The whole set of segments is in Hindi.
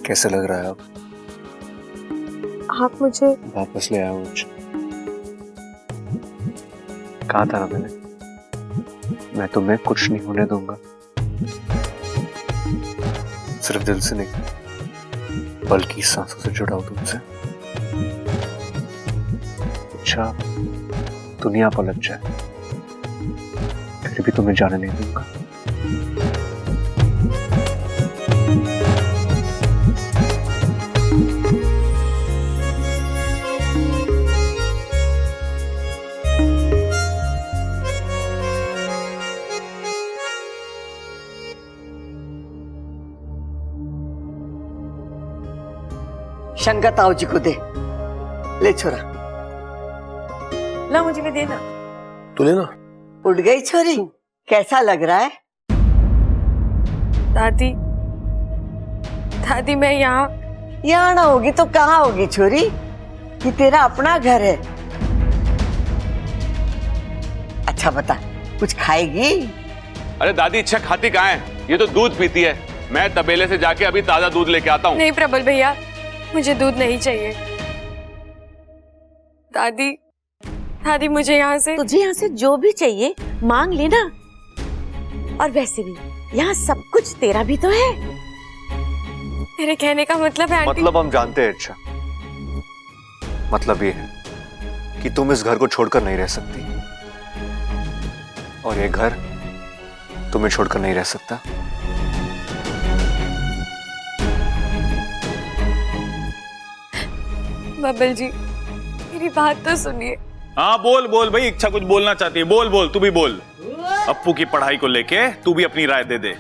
कैसे लग रहा है अब? आप मुझे वापस ले आया मुझे। कहा था ना मैंने, मैं तुम्हें कुछ नहीं होने दूंगा। सिर्फ दिल से नहीं, बल्कि सांसों से जुड़ा हूं तुमसे। अच्छा दुनिया पलट जाए, फिर भी तुम्हें जाने नहीं दूंगा। शंकर ताऊ जी को दे। ले छोरा। ला मुझे भी देना। तू लेना। उठ गई छोरी, कैसा लग रहा है? दादी दादी मैं यहाँ ना होगी तो कहाँ होगी छोरी? ये तेरा अपना घर है। अच्छा बता, कुछ खाएगी? अरे दादी इच्छा खाती कहाँ है? ये तो दूध पीती है। मैं तबेले से जाके अभी ताजा दूध लेके आता हूँ। नहीं प्रबल भैया, मुझे दूध नहीं चाहिए। दादी दादी मुझे यहाँ से तुझे यहाँ से जो भी चाहिए मांग लेना। और वैसे भी यहाँ सब कुछ तेरा भी तो है। मेरे कहने का मतलब है आंटी। मतलब हम जानते हैं अच्छा। मतलब ये है कि तुम इस घर को छोड़कर नहीं रह सकती, और ये घर तुम्हें छोड़कर नहीं रह सकता। बबल जी मेरी बात तो सुनिए। हाँ बोल बोल भाई, इच्छा कुछ बोलना चाहती है, बोल बोल, तू भी बोल। अप्पू की पढ़ाई को लेके तू भी अपनी राय दे दे।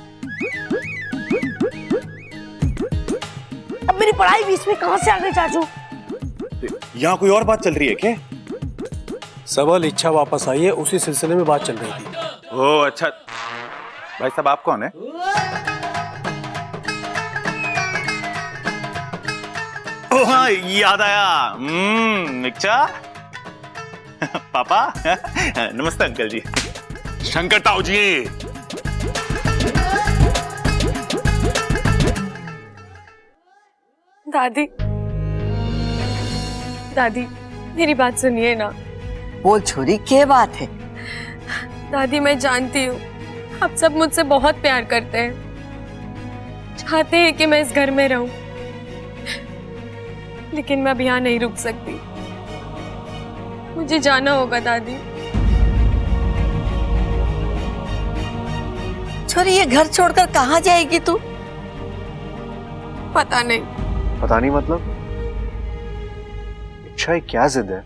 अब मेरी पढ़ाई बीच में कहाँ से आ गई चाचू? यहाँ कोई और बात चल रही है क्या? सबल इच्छा वापस आई है, उसी सिलसिले में बात चल रही थी। ओह अच्छा। भाई साहब आप कौन है? ओह हाँ याद आया। इच्छा पापा। नमस्ते अंकल जी। शंकर ताऊ जी। दादी दादी मेरी बात सुनिए ना। बोल छोरी, क्या बात है? दादी मैं जानती हूँ आप सब मुझसे बहुत प्यार करते हैं, चाहते हैं कि मैं इस घर में रहूं, लेकिन मैं अब यहाँ नहीं रुक सकती। मुझे जाना होगा दादी। छोरी ये घर छोड़कर कहाँ जाएगी तू? पता नहीं। पता नहीं मतलब? इच्छा ये क्या जिद है?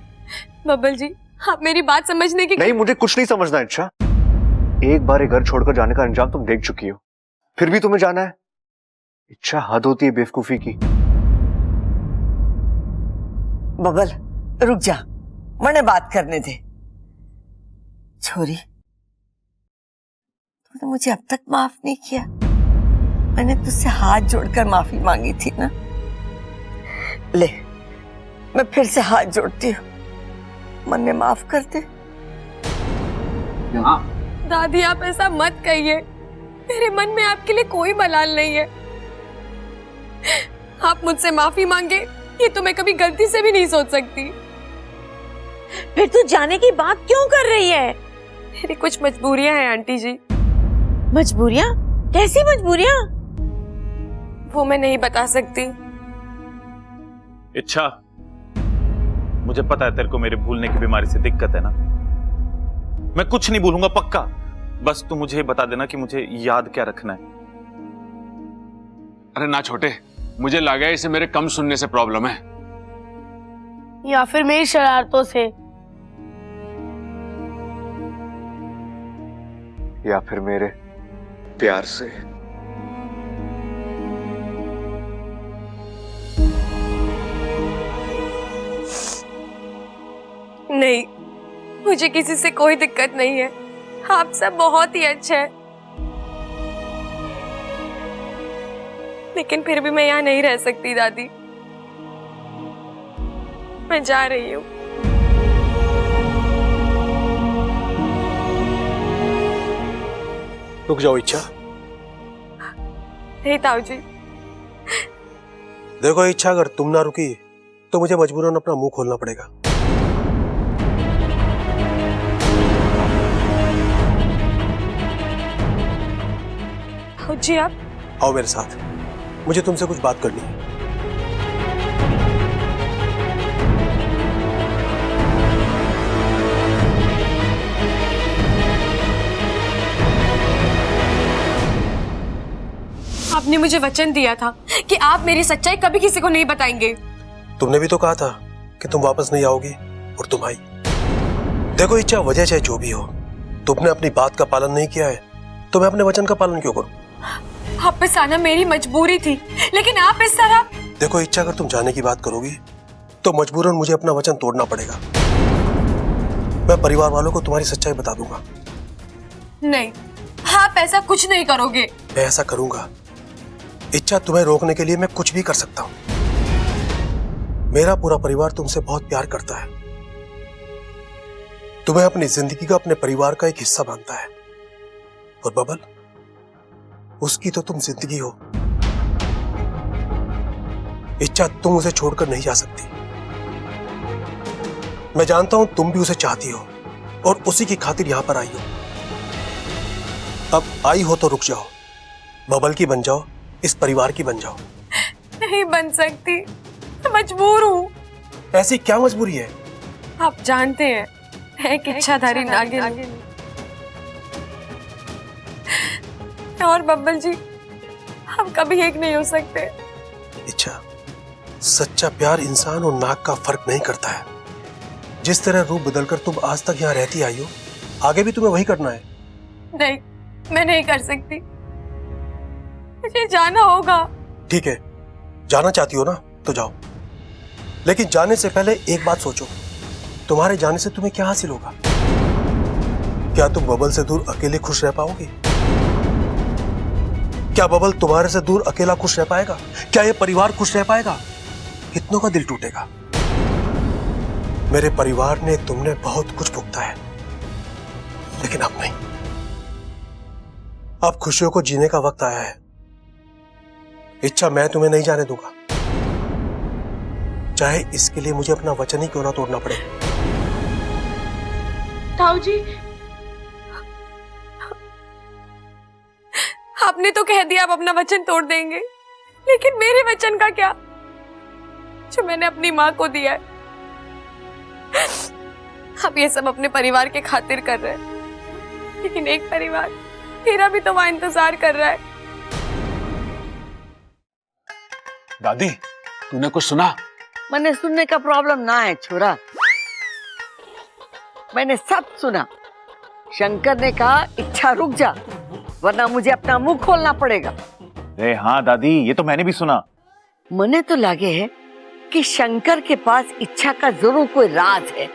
बबल जी आप मेरी बात समझने की नहीं, मुझे कुछ नहीं समझना इच्छा। एक बार ये घर छोड़कर जाने का अंजाम तुम देख चुकी हो, फिर भी तुम्हें जाना है? इच्छा हद होती है बेवकूफी की। बबल रुक जा, मने बात करने दे। छोरी तूने मुझे अब तक माफ नहीं किया। मैंने तुझसे हाथ जोड़कर माफी मांगी थी ना। ले मैं फिर से हाथ जोड़ती हूँ, मन्ने माफ कर दे। दादी आप ऐसा मत कहिए, मेरे मन में आपके लिए कोई मलाल नहीं है। आप मुझसे माफी मांगे ये तो मैं कभी गलती से भी नहीं सोच सकती। फिर तू जाने की बात क्यों कर रही है? मेरी कुछ मजबूरियां हैं आंटी जी। मजबूरियां? कैसी मजबूरियां? वो मैं नहीं बता सकती। इच्छा मुझे पता है तेरे को मेरे भूलने की बीमारी से दिक्कत है ना। मैं कुछ नहीं भूलूंगा पक्का। बस तू मुझे बता देना कि मुझे याद क्या रखना है। अरे ना छोटे, मुझे लगा इसे मेरे कम सुनने से प्रॉब्लम है, या फिर मेरी शरारतों से, या फिर मेरे प्यार से। नहीं, मुझे किसी से कोई दिक्कत नहीं है। आप सब बहुत ही अच्छे हैं, लेकिन फिर भी मैं यहाँ नहीं रह सकती दादी। मैं जा रही हूँ। रुक जाओ इच्छा। नहीं ताऊ जी, देखो इच्छा, अगर तुम ना रुकी तो मुझे मजबूरन अपना मुंह खोलना पड़ेगा। जी आप आओ मेरे साथ, मुझे तुमसे कुछ बात करनी है। आपने मुझे वचन दिया था कि आप मेरी सच्चाई कभी किसी को नहीं बताएंगे। तुमने भी तो कहा था कि तुम वापस नहीं आओगी, और तुम आई। देखो इच्छा, वजह चाहे जो भी हो, तुमने अपनी बात का पालन नहीं किया है तो मैं अपने वचन का पालन क्यों करूं? वापस आना मेरी मजबूरी थी, लेकिन आप इस तरह। देखो इच्छा, अगर तुम जाने की बात करोगी तो मजबूरन मुझे अपना वचन तोड़ना पड़ेगा। मैं परिवार वालों को तुम्हारी सच्चाई बता दूंगा। नहीं, आप ऐसा कुछ नहीं करोगे। मैं ऐसा करूंगा। इच्छा, तुम्हें रोकने के लिए मैं कुछ भी कर सकता हूं। मेरा पूरा परिवार तुमसे बहुत प्यार करता है, तुम्हें अपनी जिंदगी का अपने परिवार का एक हिस्सा मानता है। और बबल, उसकी तो तुम जिंदगी हो। इच्छा, तुम उसे छोड़कर नहीं जा सकती। मैं जानता हूं तुम भी उसे चाहती हो और उसी की खातिर यहां पर आई हो। अब आई हो तो रुक जाओ, बबल की बन जाओ, इस परिवार की बन जाओ। नहीं बन सकती, मैं मजबूर हूँ। ऐसी क्या मजबूरी है? आप जानते हैं, मैं एक इच्छाधारी नागिन और बब्बल जी, हम कभी एक नहीं हो सकते। इच्छा, सच्चा प्यार इंसान और नाग का फर्क नहीं करता है। जिस तरह रूप बदलकर तुम आज तक यहाँ रहती आई हो, आगे भी तुम्हें वही करना है। नहीं, मैं नहीं कर सकती, मुझे जाना होगा। ठीक है, जाना चाहती हो ना तो जाओ, लेकिन जाने से पहले एक बात सोचो, तुम्हारे जाने से तुम्हें क्या हासिल होगा? क्या तुम बबल से दूर अकेले खुश रह पाओगी? क्या बबल तुम्हारे से दूर अकेला खुश रह पाएगा? क्या ये परिवार खुश रह पाएगा? कितनों का दिल टूटेगा। मेरे परिवार ने तुमने बहुत कुछ भुगता है, लेकिन अब नहीं। अब खुशियों को जीने का वक्त आया है। इच्छा, मैं तुम्हें नहीं जाने दूंगा, चाहे इसके लिए मुझे अपना वचन ही क्यों ना तोड़ना पड़े। ताऊ जी, आपने तो कह दिया आप अपना वचन तोड़ देंगे, लेकिन मेरे वचन का क्या, जो मैंने अपनी माँ को दिया है? आप ये सब अपने परिवार के खातिर कर रहे हैं, लेकिन एक परिवार मेरा भी तो वहां इंतजार कर रहा है। दादी, तूने कुछ सुना? मैंने सुनने का प्रॉब्लम ना है छोरा, मैंने सब सुना। शंकर ने कहा इच्छा रुक जा, वरना मुझे अपना मुंह खोलना पड़ेगा। अरे हाँ दादी, ये तो मैंने भी सुना। मने तो लगे है कि शंकर के पास इच्छा का जरूर कोई राज है,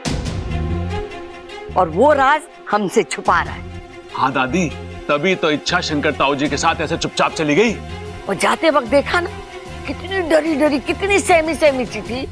और वो राज हमसे छुपा रहा है। हाँ दादी, तभी तो इच्छा शंकर ताऊ जी के साथ ऐसे चुपचाप चली गई। और जाते वक्त देखा ना, कितनी डरी डरी, कितनी सहमी सहमी सी थी।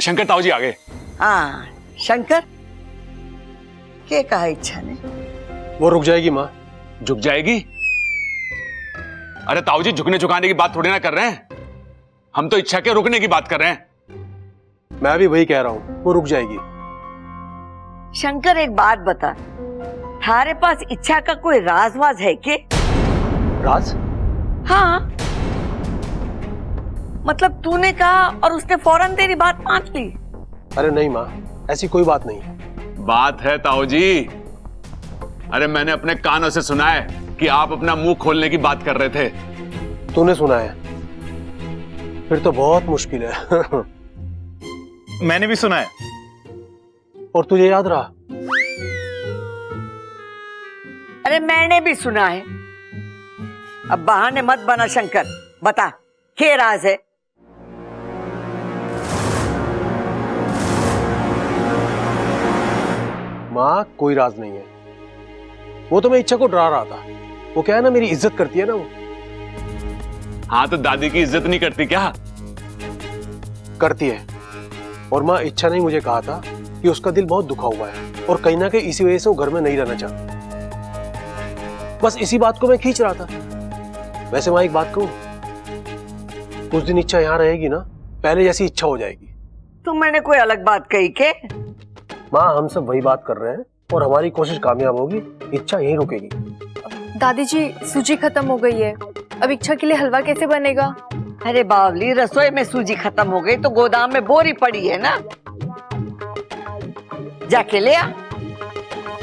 शंकर ताऊ जी आ गए। हाँ शंकर, क्या कहा इच्छा ने? वो रुक जाएगी माँ। झुक जाएगी? अरे ताऊ जी, झुकने झुकाने की बात थोड़ी ना कर रहे हैं, हम तो इच्छा के रुकने की बात कर रहे हैं। मैं भी वही कह रहा हूँ, वो रुक जाएगी। शंकर एक बात बता, थारे पास इच्छा का कोई राजवाज है के? राज? हाँ, मतलब तूने कहा और उसने फौरन तेरी बात मान ली। अरे नहीं माँ, ऐसी कोई बात नहीं। बात है ताऊ जी। अरे मैंने अपने कानों से सुना है कि आप अपना मुंह खोलने की बात कर रहे थे। तूने सुना है? फिर तो बहुत मुश्किल है। मैंने भी सुना है। और तुझे याद रहा? अरे मैंने भी सुना है। अब बहाने मत बना शंकर, बता क्या राज है? माँ कोई राज नहीं है। वो तो मैं इच्छा को डरा रहा था। वो क्या है ना, मेरी इज्जत करती है ना वो। हाँ तो दादी की इज्जत नहीं करती क्या? करती है। और माँ इच्छा ने मुझे कहा था कि उसका दिल बहुत दुखा हुआ है और कहीं ना कहीं इसी वजह से वो घर में नहीं रहना चाहती। बस इसी बात को मैं खींच रहा था। वैसे माँ एक बात कहूं, उस दिन इच्छा यहाँ रहेगी ना, पहले जैसी इच्छा हो जाएगी। तुम मैंने कोई अलग बात कही के? माँ हम सब वही बात कर रहे हैं और हमारी कोशिश कामयाब होगी, इच्छा यहीं रुकेगी। दादी जी, सूजी खत्म हो गई है, अब इच्छा के लिए हलवा कैसे बनेगा? अरे बावली, रसोई में सूजी खत्म हो गई तो गोदाम में बोरी पड़ी है ना, जाके ले आ।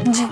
जी।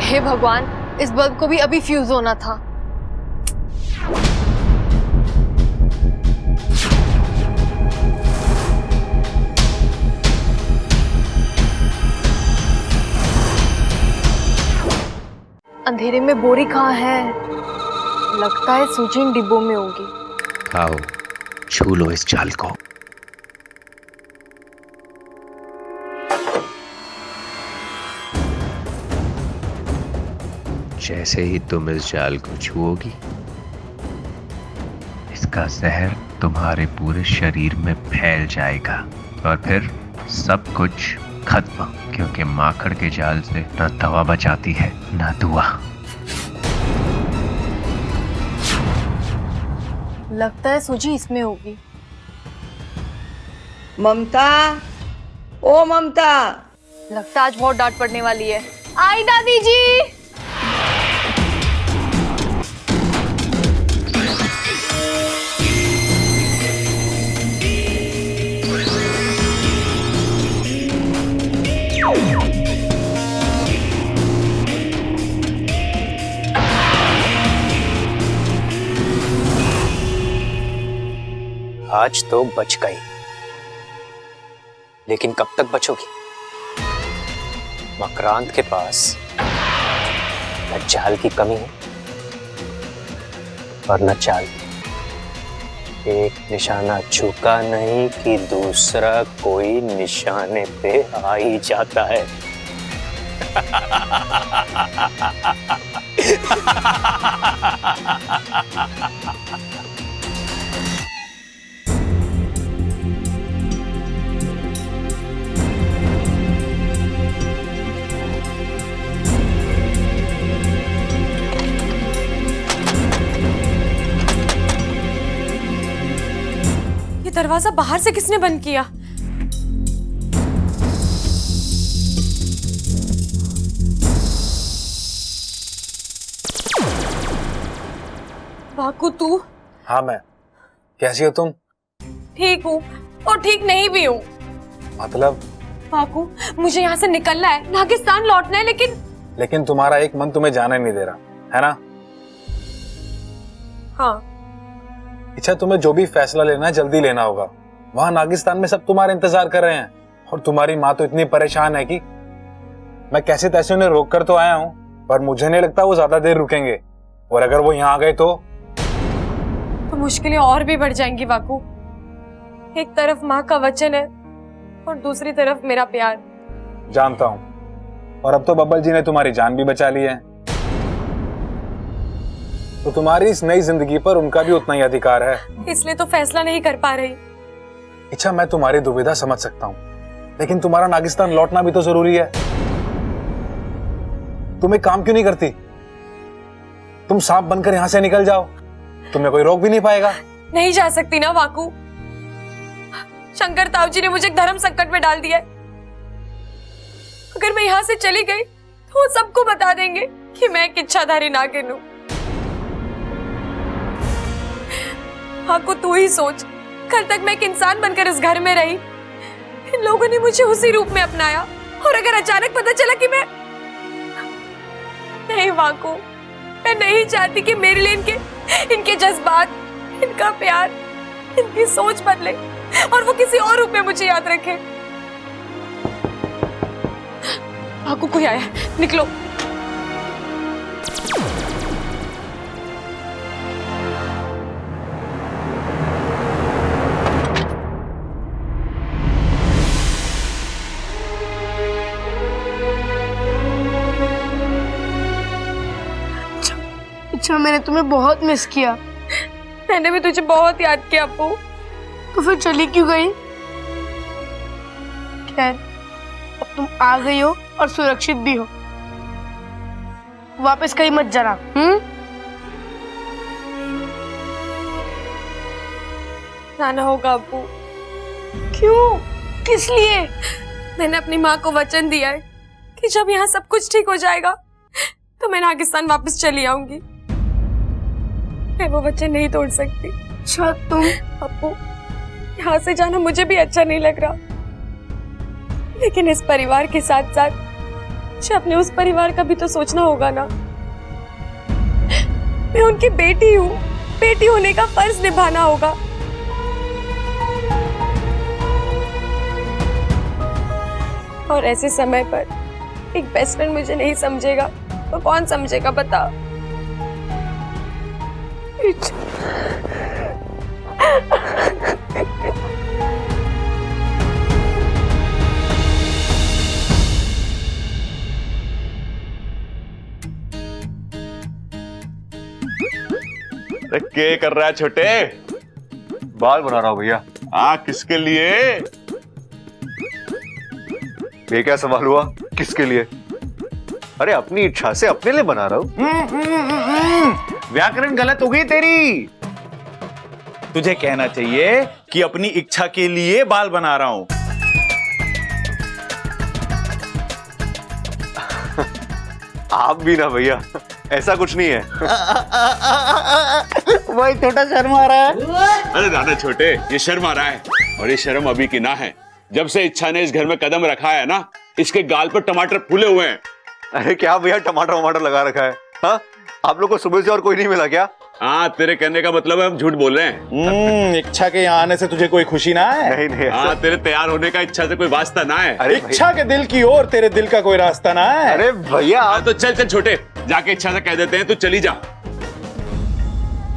हे भगवान, इस बल्ब को भी अभी फ्यूज होना था। अंधेरे में बोरी कहाँ है? लगता है सूजी इन डिब्बों में होगी। आओ छू लो इस जाल को। जैसे ही तुम इस जाल को छुओगी, इसका जहर तुम्हारे पूरे शरीर में फैल जाएगा और फिर सब कुछ खत्म, क्योंकि माकड़ के जाल से ना दवा बचाती है ना दुआ। लगता है सूजी इसमें होगी। ममता, ओ ममता। लगता है आज बहुत डांट पड़ने वाली है। आई दादी जी। आज तो बच गई, लेकिन कब तक बचोगी? मकरांत के पास न जाल की कमी है और न चाल। एक निशाना झुका नहीं कि दूसरा कोई निशाने पे आ ही जाता है। दरवाजा बाहर से किसने बंद किया? बाकू तू? हाँ मैं। कैसी हो तुम? ठीक हूँ और ठीक नहीं भी हूँ। मतलब? बाकू मुझे यहाँ से निकलना है, नागिस्तान लौटना है, लेकिन तुम्हारा एक मन तुम्हें जाने नहीं दे रहा है ना? हाँ। अच्छा, तुम्हें जो भी फैसला लेना है जल्दी लेना होगा। वहां नागिस्तान में सब तुम्हारे इंतजार कर रहे हैं और तुम्हारी माँ तो इतनी परेशान है कि मैं कैसे तैसे उन्हें रोक कर तो आया हूँ, पर मुझे नहीं लगता वो ज्यादा देर रुकेंगे। और अगर वो यहाँ आ गए तो मुश्किलें और भी बढ़ जाएंगी बाकू। एक तरफ माँ का वचन है और दूसरी तरफ मेरा प्यार। जानता हूँ, और अब तो बब्बल जी ने तुम्हारी जान भी बचा ली है, तो तुम्हारी इस नई जिंदगी पर उनका भी उतना ही अधिकार है। इसलिए तो फैसला नहीं कर पा रही। इच्छा, मैं तुम्हारी दुविधा समझ सकता हूं, लेकिन तुम्हारा नागिस्तान लौटना भी तो जरूरी है। तुम एक काम क्यों नहीं करती? तुम सांप बनकर यहां से निकल जाओ, तुम्हें कोई रोक भी नहीं पाएगा। नहीं जा सकती ना वाकू। शंकर ताऊ जी ने मुझे एक धर्म संकट में डाल दिया है। अगर मैं यहाँ से चली गई तो वो सबको बता देंगे कि मैं एक इच्छाधारी नागिन हूँ। वाकू, तू ही सोच, कल तक मैं एक इंसान बनकर इस घर में रही, इन लोगों ने मुझे उसी रूप में अपनाया, और अगर अचानक पता चला कि मैं नहीं वाकू, मैं नहीं चाहती कि मेरे लिए इनके जज्बात, इनका प्यार, इनकी सोच बदले और वो किसी और रूप में मुझे याद रखे। वाकू, कोई आया, निकलो। अच्छा, मैंने तुम्हें बहुत मिस किया। मैंने भी तुझे बहुत याद किया अप्पू। तो फिर चली क्यों गई? खैर, अब तुम आ गई हो और सुरक्षित भी हो। वापस कहीं मत जाना। जाना होगा अप्पू। क्यों? किस लिए? मैंने अपनी माँ को वचन दिया है कि जब यहाँ सब कुछ ठीक हो जाएगा तो मैं नागिस्तान वापस चली आऊंगी। मैं वो वचन नहीं तोड़ सकती। अच्छा, तुम? अप्पू, यहाँ से जाना मुझे भी अच्छा नहीं लग रहा, लेकिन इस परिवार के साथ साथ मुझे अपने उस परिवार का भी तो सोचना होगा ना। मैं उनकी बेटी हूँ, बेटी होने का फर्ज निभाना होगा। और ऐसे समय पर एक बेस्ट फ्रेंड मुझे नहीं समझेगा तो कौन समझेगा, बता। क्या कर रहा है छोटे? बाल बना रहा हूं भैया। किसके लिए? ये क्या सवाल हुआ, किसके लिए? अरे अपनी इच्छा से अपने लिए बना रहा हूं। व्याकरण गलत हो गई तेरी। तुझे कहना चाहिए कि अपनी इच्छा के लिए बाल बना रहा हूं। आप भी ना भैया, ऐसा कुछ नहीं है। भाई छोटा शर्म आ रहा है। अरे दादा छोटे, ये शर्म आ रहा है, और ये शर्म अभी की ना है। जब से इच्छा ने इस घर में कदम रखा है ना, इसके गाल पर टमाटर फूले हुए हैं। अरे क्या भैया, टमाटर वमाटर लगा रखा है? हाँ, आप लोग को सुबह से और कोई नहीं मिला क्या? हाँ, तेरे कहने का मतलब है हम झूठ बोल रहे हैं। इच्छा के यहाँ आने से तुझे कोई खुशी ना है? नहीं नहीं। हाँ, तेरे तैयार होने का इच्छा से कोई वास्ता ना है। अरे इच्छा के दिल की ओर तेरे दिल का कोई रास्ता ना है? अरे भैया हाँ, तो चल चल छोटे, जाके इच्छा से कह देते हैं, तू चली जा।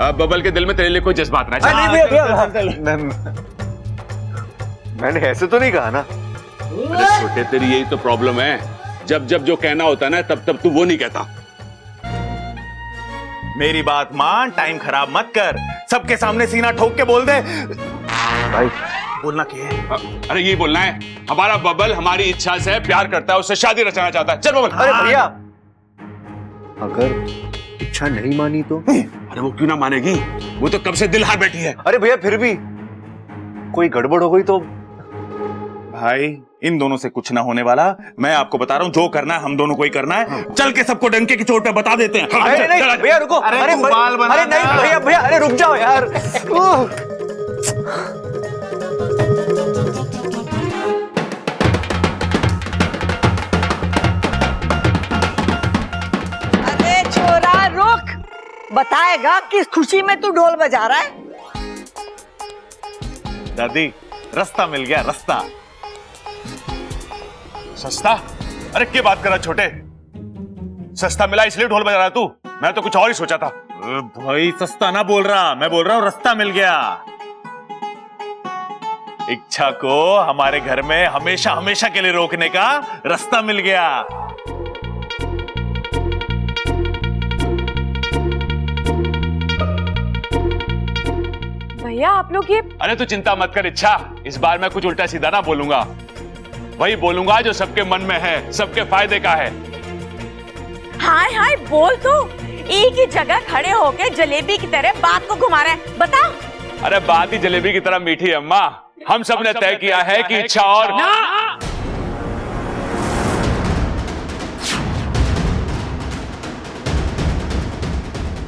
अब बबल के दिल में तेरे लिए कोई जज्बात ना है। नहीं भैया, मैंने ऐसे तो नहीं कहा ना। अरे छोटे, तेरी यही तो प्रॉब्लम है, जब जब जो कहना होता है ना, तब तब तू वो नहीं कहता। मेरी बात मान, टाइम खराब मत कर। सबके सामने सीना ठोक के बोल दे। भाई बोलना क्या है? अरे ये बोलना है, हमारा बबल हमारी इच्छा से प्यार करता है, उससे शादी रचना चाहता है। चल बबल। अरे भैया, अगर इच्छा नहीं मानी तो? अरे वो क्यों ना मानेगी, वो तो कब से दिल हार बैठी है। अरे भैया, फिर भी कोई गड़बड़ हो गई तो? भाई, इन दोनों से कुछ ना होने वाला। मैं आपको बता रहा हूं, जो करना है हम दोनों को ही करना है। चल के सबको डंके की चोट पे बता देते हैं। अरे नहीं भैया, रुको। अरे अरे बाल बना। अरे नहीं भैया, भैया अरे रुक जाओ यार। अरे छोरा रुक, बताएगा किस खुशी में तू ढोल बजा रहा है? दादी, रास्ता मिल गया, रास्ता। सस्ता? अरे क्या बात कर रहा छोटे, सस्ता मिला इसलिए ढोल बजा रहा तू? मैं तो कुछ और ही सोचा था। भाई सस्ता ना बोल रहा, मैं बोल रहा हूं रास्ता मिल गया। इच्छा को हमारे घर में हमेशा हमेशा के लिए रोकने का रास्ता मिल गया। भैया आप लोग ये अरे तू चिंता मत कर इच्छा, इस बार मैं कुछ उल्टा सीधा ना बोलूंगा, वही बोलूंगा जो सबके मन में है, सबके फायदे का है। हाय हाय बोल तो, एक ही जगह खड़े होके जलेबी की तरह बात को घुमा रहे हैं, बता। अरे बात ही जलेबी की तरह मीठी है अम्मा। हम सब ने तय किया है कि इच्छा और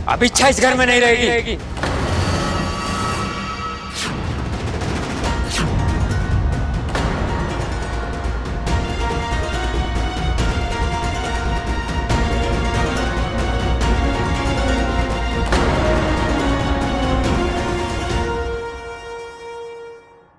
अब इच्छा इस घर में नहीं रहेगी।